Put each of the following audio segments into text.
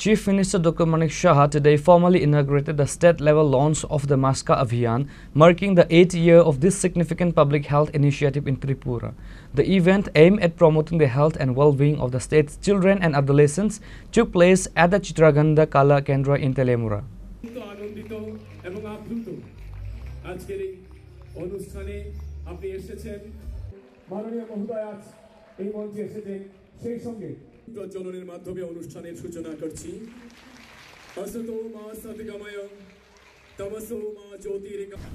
Chief Minister Dr. Manik Shah today formally inaugurated the state-level launch of the Maska Abhiyan, marking the 8th year of this significant public health initiative in Tripura. The event, aimed at promoting the health and well-being of the state's children and adolescents, took place at the Chitraganda Kala Kendra in Telemura.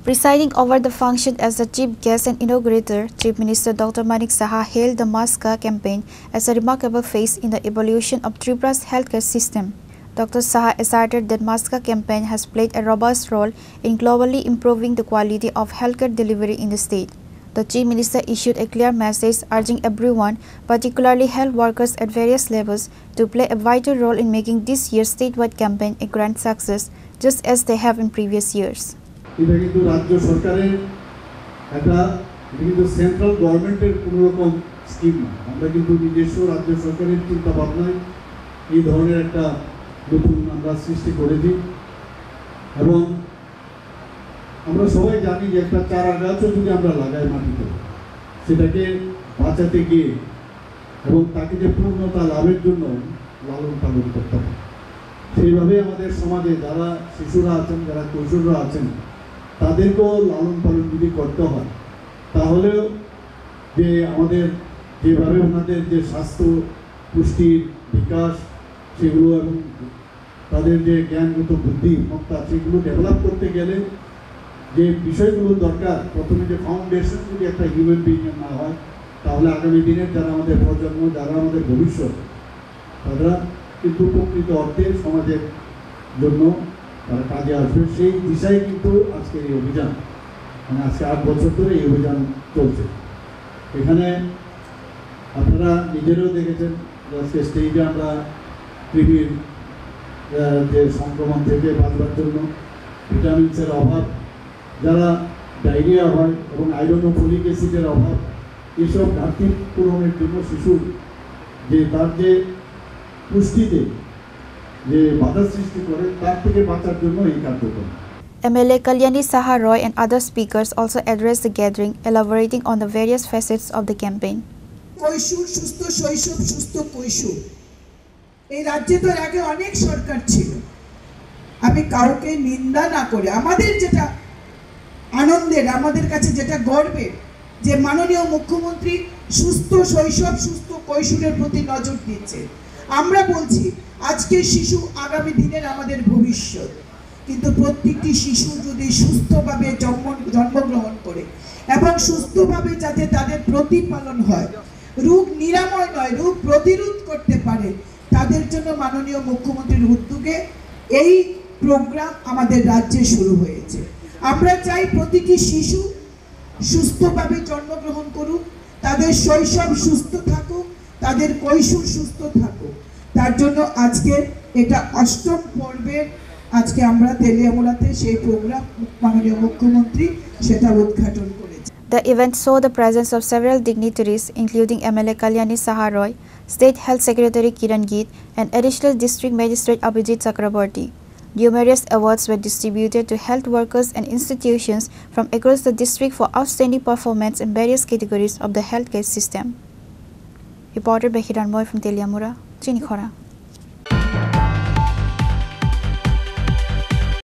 Presiding over the function as the chief guest and inaugurator, Chief Minister Dr. Manik Shah hailed the Maska campaign as a remarkable phase in the evolution of Tripura's healthcare system. Dr. Shah asserted that Maska campaign has played a robust role in globally improving the quality of healthcare delivery in the state. The Chief Minister issued a clear message urging everyone, particularly health workers at various levels, to play a vital role in making this year's statewide campaign a grand success, just as they have in previous years. Central গভর্নমেন্টের কোনো রকম scheme না, আমরা কিন্তু নিজস্ব রাজ্য সরকারের চিন্তা ভাবনায় এই ধরনের একটা নতুন আমরা সৃষ্টি করেছি। এবং আমরা সবাই জানি যে একটা চারা গাছও যদি আমরা লাগাই মাটিতে, সেটাকে বাঁচাতে গিয়ে এবং তাকে যে পূর্ণতা লাভের জন্য লালন পালন করতে হবে। সেইভাবে আমাদের সমাজে যারা শিশুরা আছেন, যারা কৈশোররা আছেন, তাদেরকেও লালন পালন যদি করতে হয়, তাহলেও যে আমাদের যেভাবে ওনাদের যে স্বাস্থ্য পুষ্টির বিকাশ সেগুলো এবং তাদের যে জ্ঞানগত বুদ্ধিমত্তা সেগুলো ডেভেলপ করতে গেলে যে বিষয়গুলো দরকার, প্রথমে যে ফাউন্ডেশন যদি একটা হিউম্যান বিইং না হয়, তাহলে আগামী দিনের যারা আমাদের প্রজন্ম, যারা আমাদের ভবিষ্যৎ, তারা কিন্তু প্রকৃত অর্থে সমাজের জন্য তারা কাজে আসবে। সেই দিশায় কিন্তু আজকের এই অভিযান, মানে আজকে 8 বছর ধরে এই অভিযান চলছে। এখানে আপনারা নিজেরাও দেখেছেন আজকে স্টেজে আমরা টিভির যে সংক্রমণ থেকে বাঁচবার জন্য ভিটামিনসের অভাব, যারা ডায়রিয়া হয় এবং আয়রন ও ফলিক অ্যাসিডের অভাব, এসব ঘাটতি পূরণের জন্য শিশুর যে তার যে পুষ্টিতে যে বাধা সৃষ্টি করে, তার থেকে বাঁচার জন্য এই কার্যক্রম। MLA Kalyani Saha Roy and other speakers also addressed the gathering, elaborating on the various facets of the campaign. কৈশোর সুস্থ শৈশব সুস্থ কৈশোর, এই রাজ্যে তো আগে অনেক সরকার ছিল। আমি কাউকে নিন্দা না করে আমাদের যেটা আনন্দের, আমাদের কাছে যেটা গর্বের, যে মাননীয় মুখ্যমন্ত্রী সুস্থ শৈশব সুস্থ কৈশোরের প্রতি নজর দিচ্ছে। আমরা বলছি আজকে শিশু আগামী দিনের আমাদের ভবিষ্যৎ, কিন্তু প্রত্যেকটি শিশু যদি সুস্থভাবে জন্মগ্রহণ করে এবং সুস্থভাবে যাতে তাদের প্রতিপালন হয়, রোগ নিরাময় নয় রোগ প্রতিরোধ করতে পারে, তাদের জন্য মাননীয় মুখ্যমন্ত্রীর উদ্যোগে এই প্রোগ্রাম আমাদের রাজ্যে শুরু হয়েছে। আমরা চাই প্রতিটি শিশু সুস্থভাবে জন্মগ্রহণ করুক, তাদের শৈশব সুস্থ থাকুক, তাদের কৈশোর সুস্থ থাকুক। তার জন্য আজকে এটা 8ম পর্বের আজকে আমরা তেলিয়ামুড়াতে সেই প্রোগ্রাম মাননীয় মুখ্যমন্ত্রী সেটা উদ্ঘাটন করেছে। The event saw the presence of several dignitaries, including MLA Kalyani Saha Roy, State Health Secretary Kiran Geet, and Additional District Magistrate Abhijit Chakraborty. Numerous awards were distributed to health workers and institutions from across the district for outstanding performance in various categories of the healthcare system. Reporter Behiran Moy from Teliamura, Chinikhora.